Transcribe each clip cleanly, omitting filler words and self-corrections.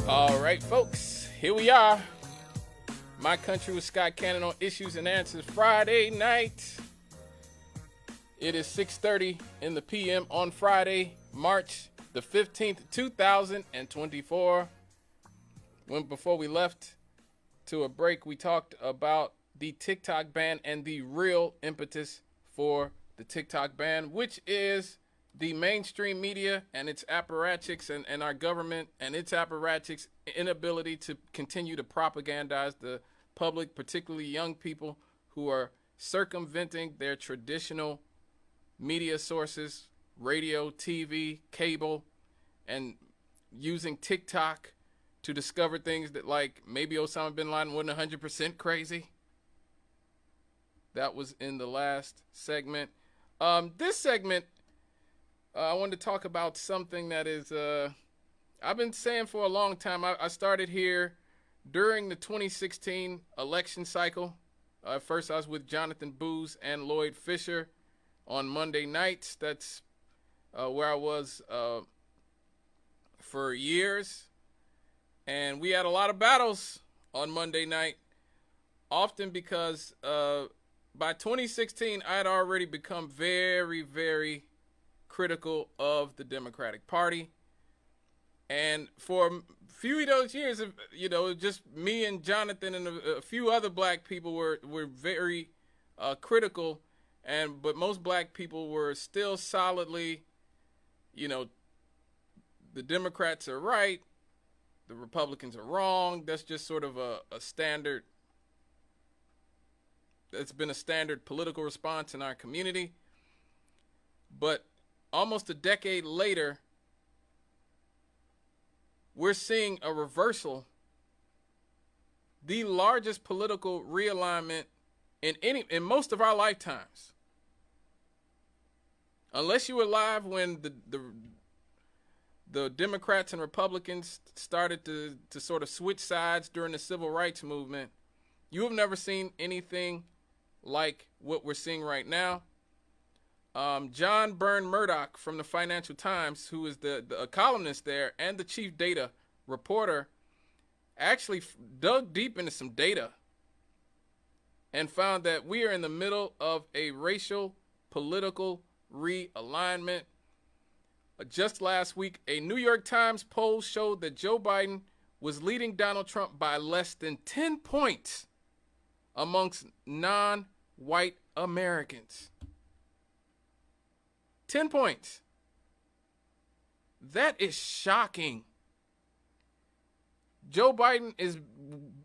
All right, folks, here we are. My Country with Scott Cannon on Issues and Answers Friday night. It is 6:30 in the p.m. on Friday, March the 15th, 2024. Before we left to a break, we talked about the TikTok ban and the real impetus for the TikTok ban, which is the mainstream media and its apparatchiks and our government and its apparatchiks' inability to continue to propagandize the public, particularly young people who are circumventing their traditional media sources, radio, TV, cable, and using TikTok to discover things that, like, maybe Osama bin Laden wasn't 100% crazy. That was in the last segment. This segment, I wanted to talk about something that is, I've been saying for a long time. I started here during the 2016 election cycle. First, I was with Jonathan Booz and Lloyd Fisher on Monday nights. That's where I was for years. And we had a lot of battles on Monday night, often because by 2016, I had already become very, very critical of the Democratic Party. And for a few of those years, just me and Jonathan and a few other black people were very critical, but most black people were still solidly, the Democrats are right, the Republicans are wrong. That's just sort of a standard. It's been a standard political response in our community. But almost a decade later, we're seeing a reversal, the largest political realignment in most of our lifetimes. Unless you were alive when the Democrats and Republicans started to sort of switch sides during the civil rights movement, you have never seen anything like what we're seeing right now. John Byrne Murdoch from the Financial Times, who is the columnist there and the chief data reporter, actually dug deep into some data and found that we are in the middle of a racial political realignment. Just last week, a New York Times poll showed that Joe Biden was leading Donald Trump by less than 10 points amongst non-white Americans. 10 points. That is shocking. Joe Biden is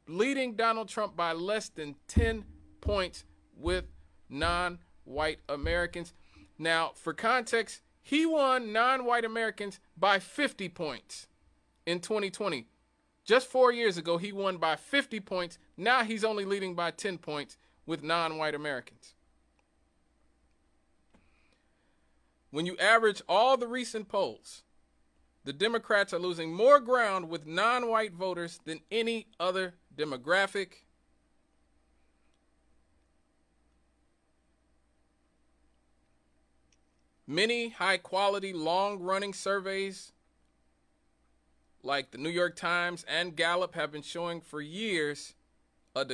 leading Donald Trump by less than 10 points with non-white Americans. Now, for context, he won non-white Americans by 50 points in 2020. Just 4 years ago, he won by 50 points. Now he's only leading by 10 points with non-white Americans. When you average all the recent polls, the Democrats are losing more ground with non-white voters than any other demographic. Many high-quality, long-running surveys like the New York Times and Gallup have been showing for years a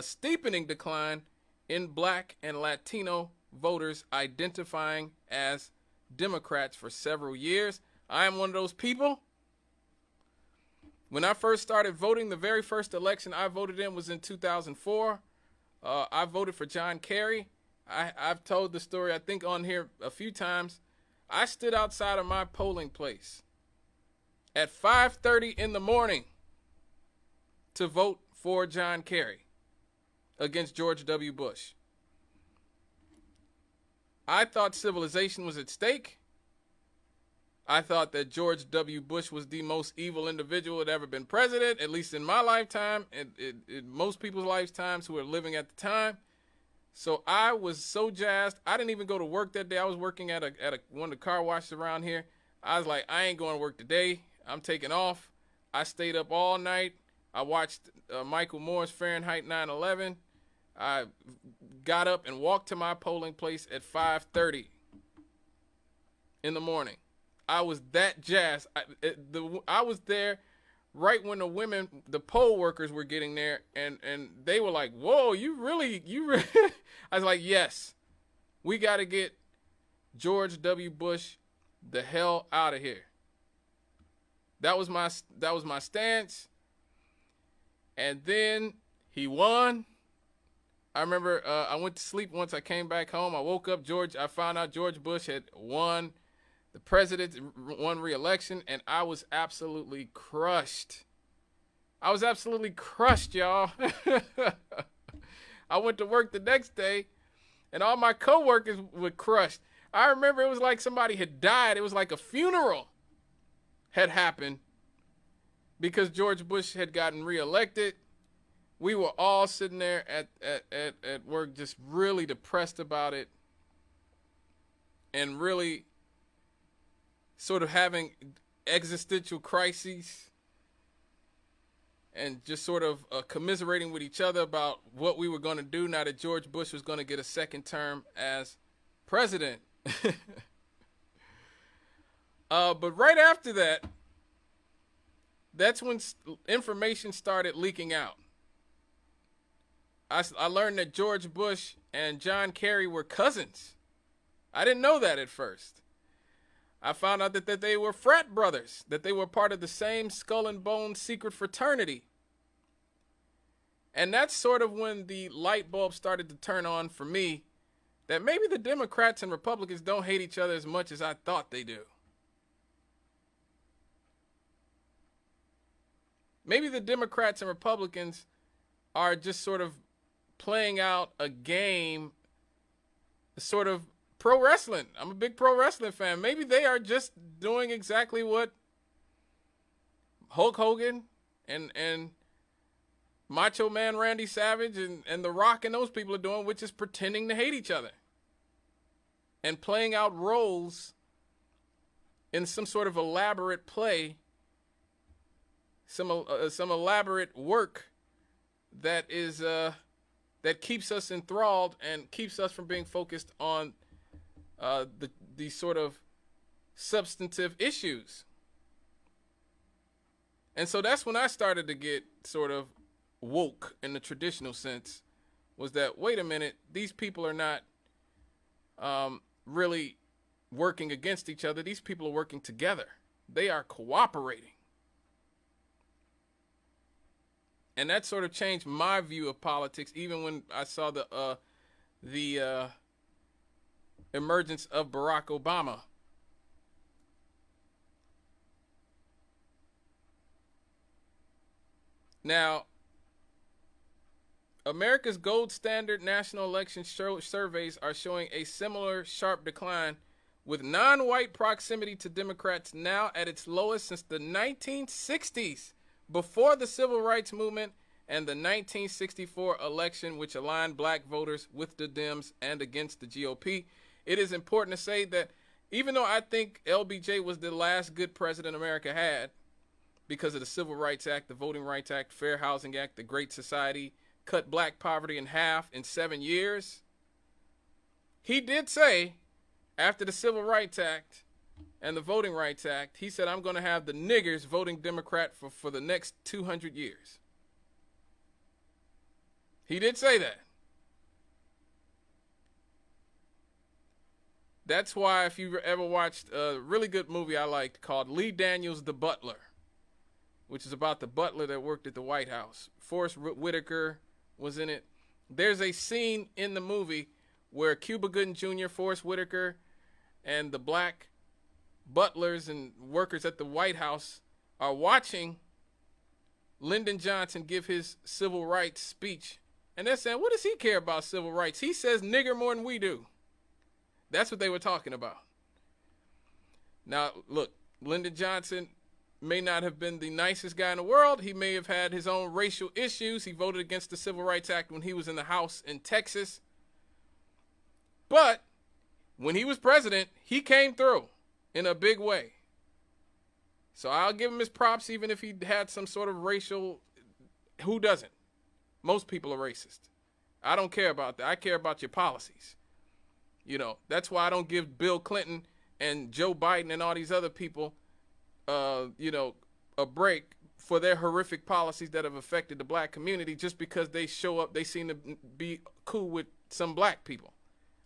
steepening decline in black and Latino voters identifying as Democrats for several years. I am one of those people. When I first started voting, the very first election I voted in was in 2004. I voted for John Kerry. I've told the story, I think, on here a few times. I stood outside of my polling place at 5:30 in the morning to vote for John Kerry against George W. Bush. I thought civilization was at stake. I thought that George W. Bush was the most evil individual that ever been president, at least in my lifetime, and in most people's lifetimes who were living at the time. So I was so jazzed. I didn't even go to work that day. I was working at one of the car washes around here. I was like, I ain't going to work today. I'm taking off. I stayed up all night. I watched Michael Moore's Fahrenheit 9/11. I got up and walked to my polling place at 5:30 in the morning. I was that jazzed. I was there right when the poll workers were getting there, and they were like, "Whoa, you really?" I was like, "Yes, we got to get George W. Bush the hell out of here." That was my stance. And then he won. I remember I went to sleep once. I came back home. I woke up. I found out George Bush had won the president, won re-election, and I was absolutely crushed. I was absolutely crushed, y'all. I went to work the next day, and all my coworkers were crushed. I remember it was like somebody had died. It was like a funeral had happened because George Bush had gotten reelected. We were all sitting there at work just really depressed about it and really sort of having existential crises and just sort of commiserating with each other about what we were going to do now that George Bush was going to get a second term as president. But right after that, that's when information started leaking out. I learned that George Bush and John Kerry were cousins. I didn't know that at first. I found out that they were frat brothers, that they were part of the same Skull and Bones secret fraternity. And that's sort of when the light bulb started to turn on for me, that maybe the Democrats and Republicans don't hate each other as much as I thought they do. Maybe the Democrats and Republicans are just sort of playing out a game, sort of pro wrestling. I'm a big pro wrestling fan. Maybe they are just doing exactly what Hulk Hogan and Macho Man Randy Savage and The Rock and those people are doing, which is pretending to hate each other and playing out roles in some sort of elaborate play, some elaborate work that is that keeps us enthralled and keeps us from being focused on the sort of substantive issues. And so that's when I started to get sort of woke in the traditional sense, was that, wait a minute, these people are not really working against each other. These people are working together. They are cooperating. And that sort of changed my view of politics, even when I saw the emergence of Barack Obama. Now, America's gold standard national election surveys are showing a similar sharp decline, with non-white proximity to Democrats now at its lowest since the 1960s, before the Civil Rights Movement and the 1964 election, which aligned black voters with the Dems and against the GOP. It is important to say that even though I think LBJ was the last good president America had, because of the Civil Rights Act, the Voting Rights Act, Fair Housing Act, the Great Society, cut black poverty in half in 7 years, he did say, after the Civil Rights Act and the Voting Rights Act, he said, I'm going to have the niggers voting Democrat for the next 200 years. He did say that. That's why, if you ever watched a really good movie I liked called Lee Daniels' The Butler, which is about the butler that worked at the White House. Forrest Whitaker was in it. There's a scene in the movie where Cuba Gooding Jr., Forrest Whitaker, and the black butlers and workers at the White House are watching Lyndon Johnson give his civil rights speech. And they're saying, what does he care about civil rights? He says nigger more than we do. That's what they were talking about. Now, look, Lyndon Johnson may not have been the nicest guy in the world. He may have had his own racial issues. He voted against the Civil Rights Act when he was in the House in Texas. But when he was president, he came through in a big way. So I'll give him his props, even if he had some sort of racial. Who doesn't? Most people are racist. I don't care about that. I care about your policies. You know, that's why I don't give Bill Clinton and Joe Biden and all these other people, a break for their horrific policies that have affected the black community just because they show up, they seem to be cool with some black people.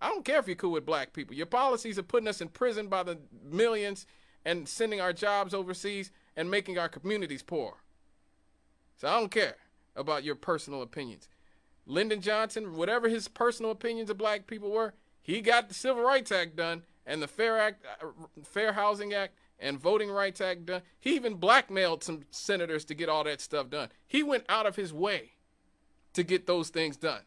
I don't care if you're cool with black people. Your policies are putting us in prison by the millions and sending our jobs overseas and making our communities poor. So I don't care about your personal opinions. Lyndon Johnson, whatever his personal opinions of black people were, he got the Civil Rights Act done and the Fair Housing Act and Voting Rights Act done. He even blackmailed some senators to get all that stuff done. He went out of his way to get those things done.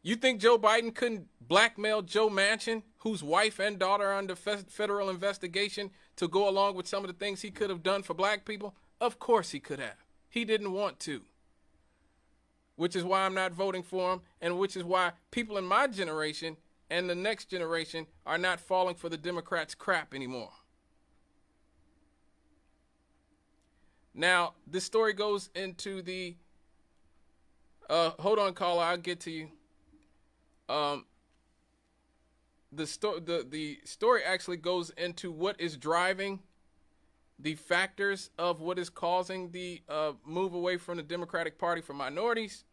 You think Joe Biden couldn't blackmail Joe Manchin, whose wife and daughter are under federal investigation, to go along with some of the things he could have done for black people? Of course he could have. He didn't want to. Which is why I'm not voting for him, and which is why people in my generation and the next generation are not falling for the Democrats' crap anymore. Now, this story goes into the... hold on, caller, I'll get to you. The story actually goes into what is driving the factors of what is causing the move away from the Democratic Party for minorities.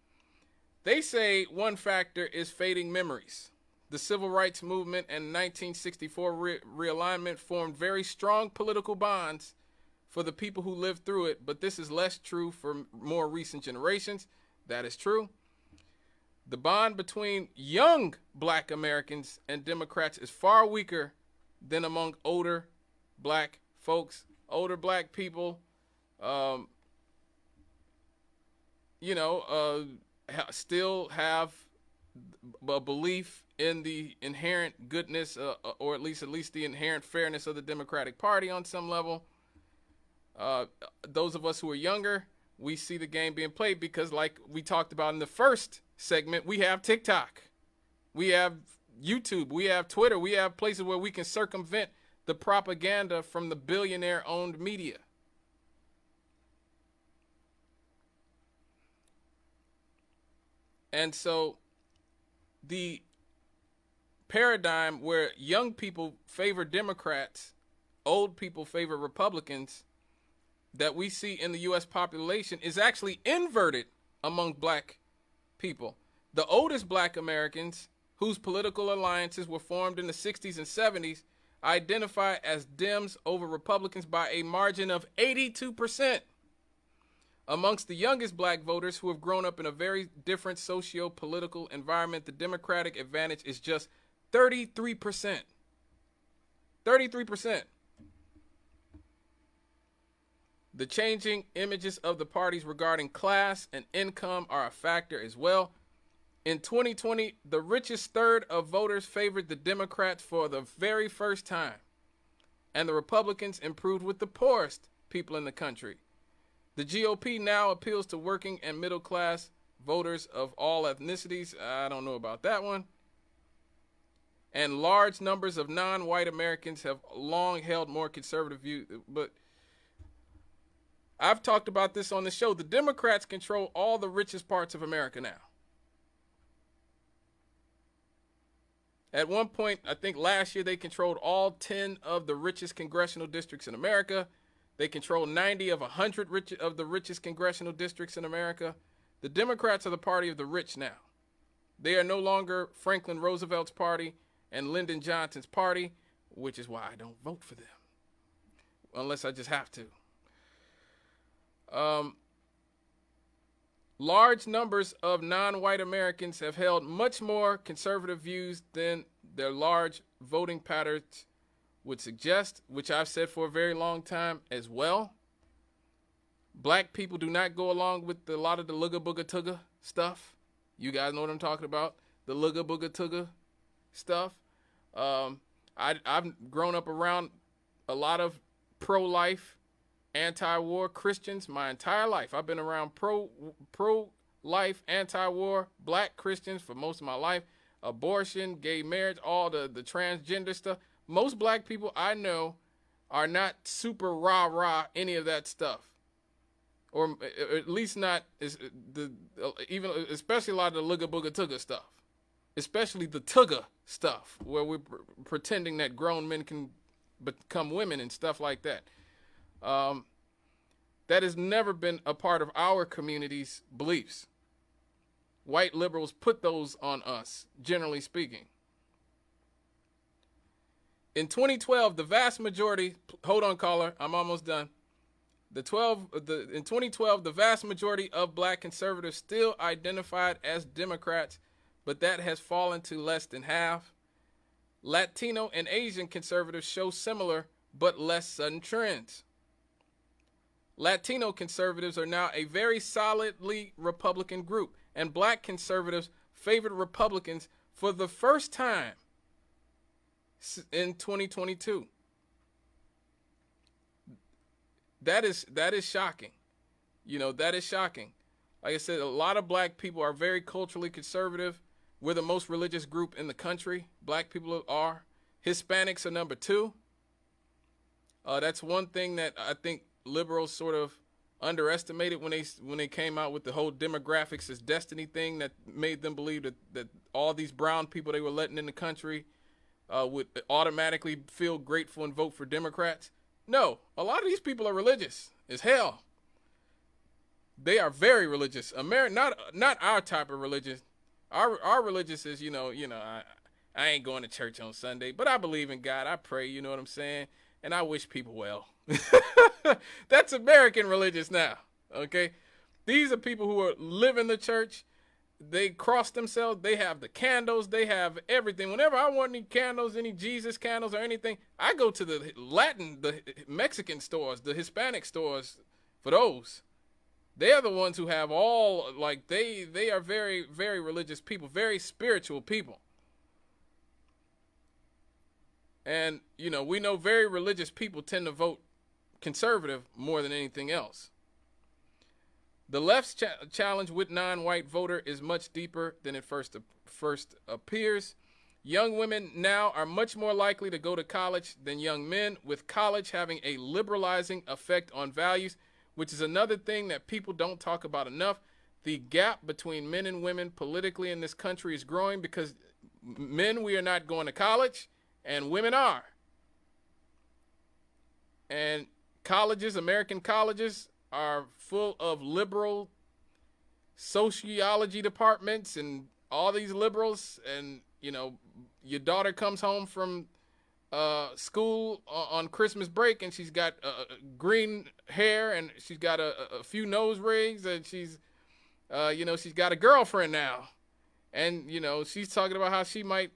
They say one factor is fading memories. The civil rights movement and 1964 realignment formed very strong political bonds for the people who lived through it, but this is less true for more recent generations. That is true. The bond between young black Americans and Democrats is far weaker than among older black folks. Older black people, still have a belief in the inherent goodness, or at least the inherent fairness of the Democratic Party on some level. Those of us who are younger, we see the game being played because, like we talked about in the first segment, we have TikTok, we have YouTube, we have Twitter, we have places where we can circumvent the propaganda from the billionaire-owned media. And so the paradigm where young people favor Democrats, old people favor Republicans, that we see in the U.S. population is actually inverted among black people. The oldest black Americans, whose political alliances were formed in the 60s and 70s, identify as Dems over Republicans by a margin of 82%. Amongst the youngest black voters who have grown up in a very different socio-political environment, the Democratic advantage is just 33%. 33%. The changing images of the parties regarding class and income are a factor as well. In 2020, the richest third of voters favored the Democrats for the very first time, and the Republicans improved with the poorest people in the country. The GOP now appeals to working and middle class voters of all ethnicities. I don't know about that one. And large numbers of non-white Americans have long held more conservative views. But I've talked about this on the show. The Democrats control all the richest parts of America now. At one point, I think last year, they controlled all 10 of the richest congressional districts in America. They control 90 of 100 of the richest congressional districts in America. The Democrats are the party of the rich now. They are no longer Franklin Roosevelt's party and Lyndon Johnson's party, which is why I don't vote for them, unless I just have to. Large numbers of non-white Americans have held much more conservative views than their large voting patterns would suggest, which I've said for a very long time as well. Black people do not go along with a lot of the looga booga tugga stuff. You guys know what I'm talking about, the looga booga tugga stuff. I've grown up around a lot of pro-life, anti-war Christians my entire life. I've been around pro-life, anti-war black Christians for most of my life. Abortion, gay marriage, all the transgender stuff. Most black people I know are not super rah-rah any of that stuff. Or at least not especially a lot of the looga booga tugga stuff. Especially the tugga stuff, where we're pretending that grown men can become women and stuff like that. That has never been a part of our community's beliefs. White liberals put those on us, generally speaking. In 2012, the vast majority, hold on, caller, I'm almost done. In 2012, the vast majority of black conservatives still identified as Democrats, but that has fallen to less than half. Latino and Asian conservatives show similar but less sudden trends. Latino conservatives are now a very solidly Republican group, and black conservatives favored Republicans for the first time in 2022. That is shocking. That is shocking. Like I said, a lot of black people are very culturally conservative. We're the most religious group in the country. Black people are. Hispanics are number 2. That's one thing that I think liberals sort of underestimated when they came out with the whole demographics as destiny thing that made them believe that all these brown people they were letting in the country would automatically feel grateful and vote for Democrats. No, a lot of these people are religious as hell. They are very religious. Not our type of religion. Our religious is, I ain't going to church on Sunday, but I believe in God. I pray, you know what I'm saying? And I wish people well. That's American religious now, okay? These are people who live in the church. They cross themselves. They have the candles. They have everything. Whenever I want any candles, any Jesus candles or anything, I go to the Mexican stores, the Hispanic stores for those. They are the ones who have all, they are very, very religious people, very spiritual people. And, we know very religious people tend to vote conservative more than anything else. The left's challenge with non-white voter is much deeper than it first appears. Young women now are much more likely to go to college than young men, with college having a liberalizing effect on values, which is another thing that people don't talk about enough. The gap between men and women politically in this country is growing because men, we are not going to college, and women are. And colleges, American colleges, are full of liberal sociology departments and all these liberals. And, your daughter comes home from school on Christmas break and she's got green hair and she's got a few nose rings and she's got a girlfriend now. And, she's talking about how she might,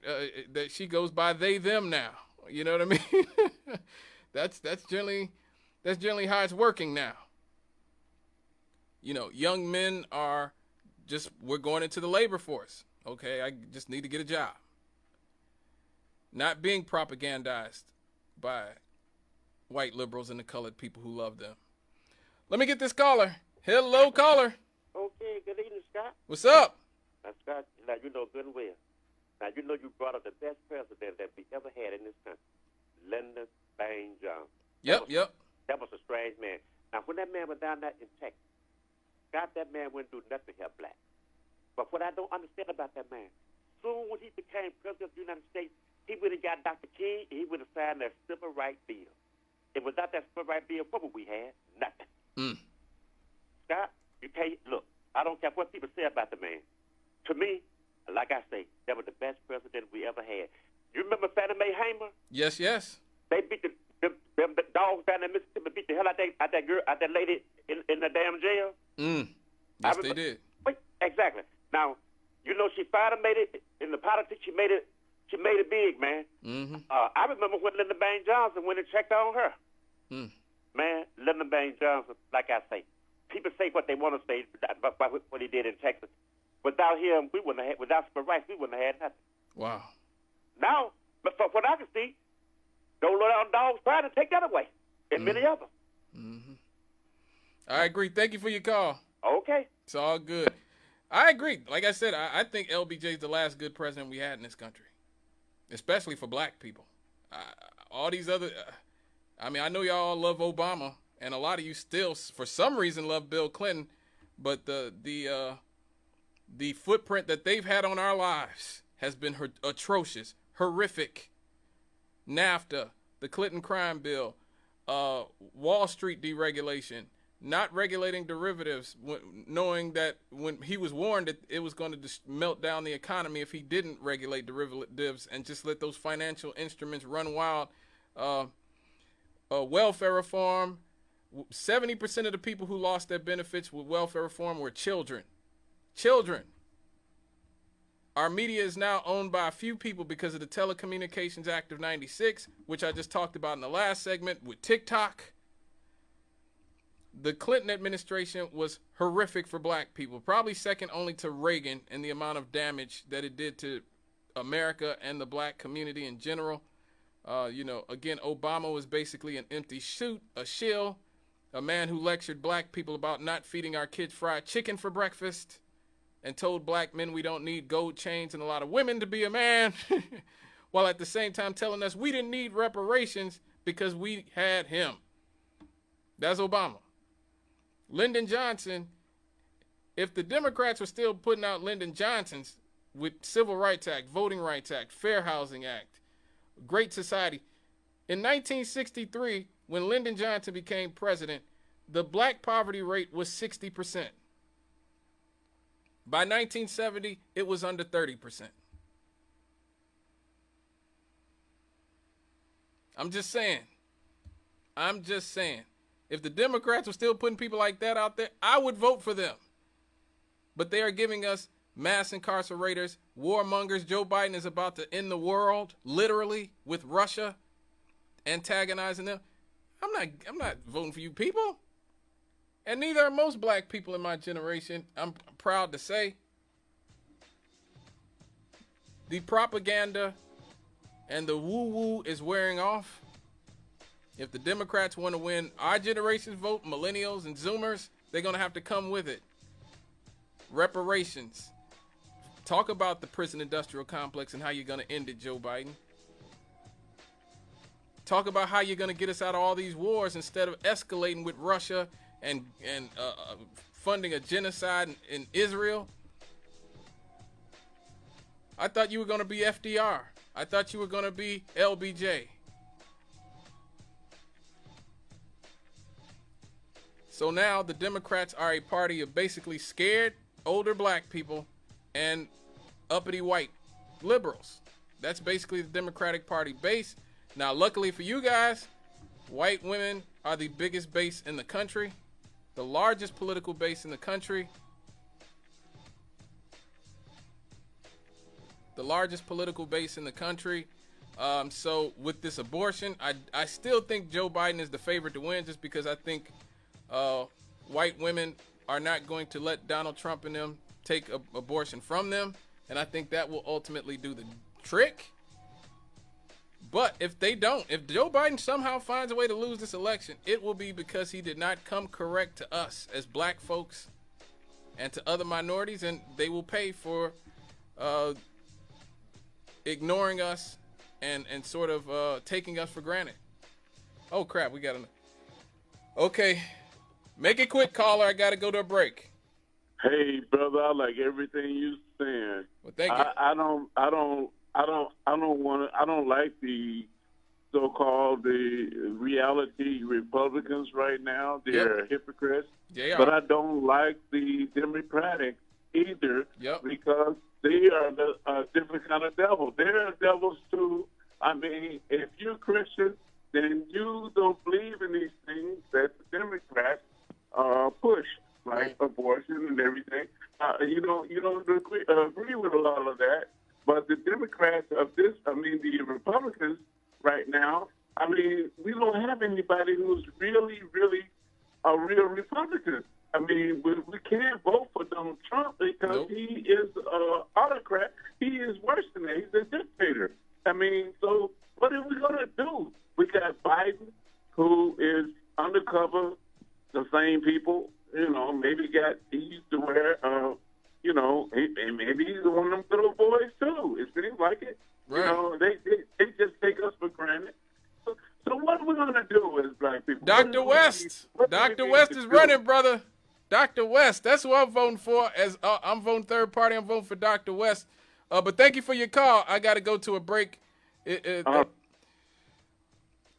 that she goes by they, them now. You know what I mean? That's generally how it's working now. Young men we're going into the labor force. Okay, I just need to get a job. Not being propagandized by white liberals and the colored people who love them. Let me get this caller. Hello, caller. Okay, good evening, Scott. What's up? Now, Scott, now you know good and well. Now, you know you brought up the best president that we ever had in this country, Lyndon Baines Johnson. Yep. That was a strange man. Now, when that man was down there in Texas, Scott, that man wouldn't do nothing to help black. But what I don't understand about that man, soon when he became president of the United States, he would have got Dr. King, and he would have signed that civil rights bill. And without that civil rights bill, what would we have? Nothing. Scott, you can't, look, I don't care what people say about the man. To me, like I say, that was the best president we ever had. You remember Fannie Mae Hamer? Yes. They beat the dogs down in Mississippi, beat the hell out that lady in the damn jail. Yes, they did. Exactly. Now, she finally made it in the politics. She made it big, man. I remember when Lyndon Baines Johnson went and checked on her. Man, Lyndon Baines Johnson, like I say, people say what they want to say about what he did in Texas. Without him, without civil rights, we wouldn't have had nothing. Wow. Now, but for what I can see, those little dogs trying to take that away, and many others. I agree. Thank you for your call. Okay. It's all good. I agree. Like I said, I think LBJ is the last good president we had in this country, especially for black people. All these other, I know y'all love Obama, and a lot of you still, for some reason, love Bill Clinton, but the footprint that they've had on our lives has been atrocious, horrific. NAFTA, the Clinton crime bill, Wall Street deregulation, not regulating derivatives, knowing that when he was warned that it was going to melt down the economy if he didn't regulate derivatives and just let those financial instruments run wild. Welfare reform. 70% of the people who lost their benefits with welfare reform were children. Children. Our media is now owned by a few people because of the Telecommunications Act of 96, which I just talked about in the last segment with TikTok. The Clinton administration was horrific for black people, probably second only to Reagan in the amount of damage that it did to America and the black community in general. Again, Obama was basically an empty suit, a shill, a man who lectured black people about not feeding our kids fried chicken for breakfast and told black men we don't need gold chains and a lot of women to be a man, while at the same time telling us we didn't need reparations because we had him. That's Obama. Lyndon Johnson, if the Democrats were still putting out Lyndon Johnsons with Civil Rights Act, Voting Rights Act, Fair Housing Act, Great Society, in 1963, when Lyndon Johnson became president, the black poverty rate was 60%. By 1970, it was under 30%. I'm just saying. If the Democrats were still putting people like that out there, I would vote for them. But they are giving us mass incarcerators, warmongers. Joe Biden is about to end the world, literally, with Russia antagonizing them. I'm not voting for you people. And neither are most black people in my generation, I'm proud to say. The propaganda and the woo-woo is wearing off. If the Democrats want to win our generation's vote, millennials and Zoomers, they're going to have to come with it. Reparations. Talk about the prison industrial complex and how you're going to end it, Joe Biden. Talk about how you're going to get us out of all these wars instead of escalating with Russia and funding a genocide in Israel. I thought you were going to be FDR. I thought you were going to be LBJ. So now the Democrats are a party of basically scared older black people and uppity white liberals. That's basically the Democratic Party base. Now, luckily for you guys, white women are the biggest base in the country, the largest political base in the country. The largest political base in the country. So with this abortion, I still think Joe Biden is the favorite to win, just because I think white women are not going to let Donald Trump and them take abortion from them. And I think that will ultimately do the trick. But if they don't, if Joe Biden somehow finds a way to lose this election, it will be because he did not come correct to us as black folks and to other minorities, and they will pay for ignoring us and sort of taking us for granted. Oh, crap, we got to... Okay, make it quick, caller. I got to go to a break. Hey, brother, I like everything you saying. Well, thank you. I don't like the so-called the reality Republicans right now. They're hypocrites. They are. But I don't like the Democratic either, because they are a different kind of devil. They're devils too. I mean, if you're Christian, then you don't believe in these things that the Democrats push, like abortion and everything. You don't agree with a lot of that. But the Democrats the Republicans right now, I mean, we don't have anybody who's really, really a real Republican. I mean, we can't vote for Donald Trump because he is an autocrat. He is worse than that. He's a dictator. I mean, so what are we going to do? We got Biden, who is undercover, the same people. Maybe he used to wear, maybe he's one of them little boys too. It seems like it. Right. They just take us for granted. So what are we going to do as black people? Dr. West. Dr. West is running, brother. Dr. West. That's who I'm voting for. As I'm voting third party, I'm voting for Dr. West. But thank you for your call. I got to go to a break.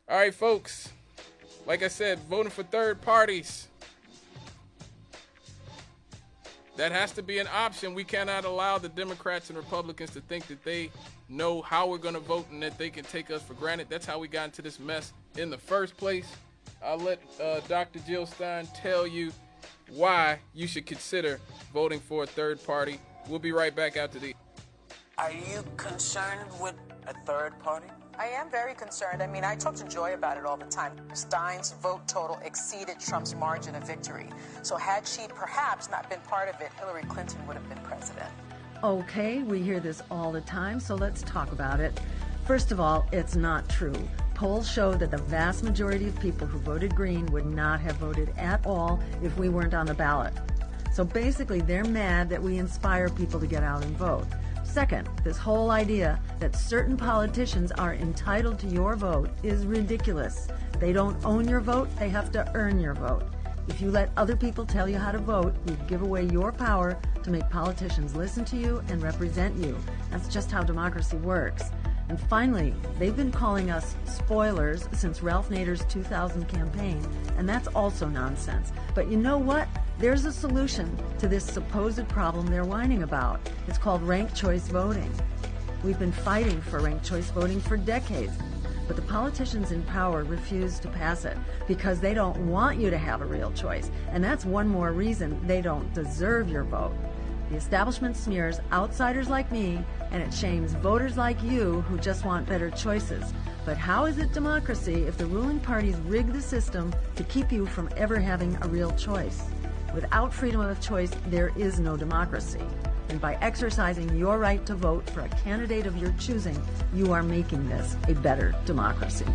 All right, folks. Like I said, voting for third parties. That has to be an option. We cannot allow the Democrats and Republicans to think that they know how we're going to vote and that they can take us for granted. That's how we got into this mess in the first place. I'll let Dr. Jill Stein tell you why you should consider voting for a third party. We'll be right back after the... Are you concerned with a third party? I am very concerned. I mean, I talk to Joy about it all the time. Stein's vote total exceeded Trump's margin of victory. So had she perhaps not been part of it, Hillary Clinton would have been president. Okay, we hear this all the time, so let's talk about it. First of all, it's not true. Polls show that the vast majority of people who voted Green would not have voted at all if we weren't on the ballot. So basically, they're mad that we inspire people to get out and vote. Second, this whole idea that certain politicians are entitled to your vote is ridiculous. They don't own your vote, they have to earn your vote. If you let other people tell you how to vote, you give away your power to make politicians listen to you and represent you. That's just how democracy works. And finally, they've been calling us spoilers since Ralph Nader's 2000 campaign, and that's also nonsense. But you know what? There's a solution to this supposed problem they're whining about. It's called ranked choice voting. We've been fighting for ranked choice voting for decades, but the politicians in power refuse to pass it because they don't want you to have a real choice, and that's one more reason they don't deserve your vote. The establishment smears outsiders like me, and it shames voters like you who just want better choices. But how is it democracy if the ruling parties rig the system to keep you from ever having a real choice? Without freedom of choice, there is no democracy. And by exercising your right to vote for a candidate of your choosing, you are making this a better democracy.